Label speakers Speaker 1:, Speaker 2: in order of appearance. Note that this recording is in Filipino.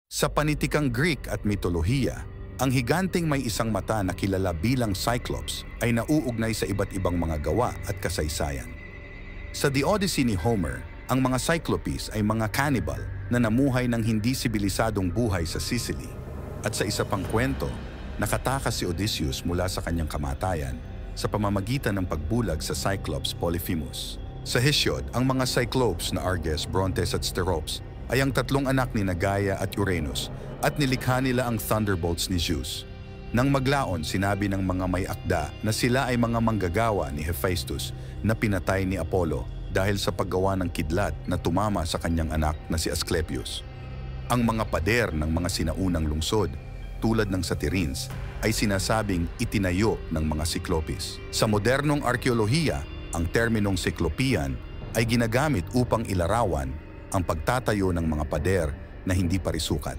Speaker 1: Sa panitikang Greek at mitolohiya, ang higanteng may isang mata na kilala bilang Cyclops ay nauugnay sa iba't ibang mga gawa at kasaysayan. Sa The Odyssey ni Homer, ang mga Cyclopes ay mga cannibal na namuhay ng hindi sibilisadong buhay sa Sicily. At sa isa pang kwento, nakatakas si Odysseus mula sa kanyang kamatayan sa pamamagitan ng pagbulag sa Cyclops Polyphemus. Sa Hesiod, ang mga Cyclopes na Arges, Brontes at Steropes ay ang tatlong anak ni Gaia at Uranus at nilikha nila ang thunderbolts ni Zeus. Nang maglaon, sinabi ng mga may akda na sila ay mga manggagawa ni Hephaestus na pinatay ni Apollo dahil sa paggawa ng kidlat na tumama sa kanyang anak na si Asclepius. Ang mga pader ng mga sinaunang lungsod, tulad ng Satirines, ay sinasabing itinayo ng mga Cyclopes. Sa modernong arkeolohiya, ang terminong Cyclopean ay ginagamit upang ilarawan ang pagtatayo ng mga pader na hindi parisukat.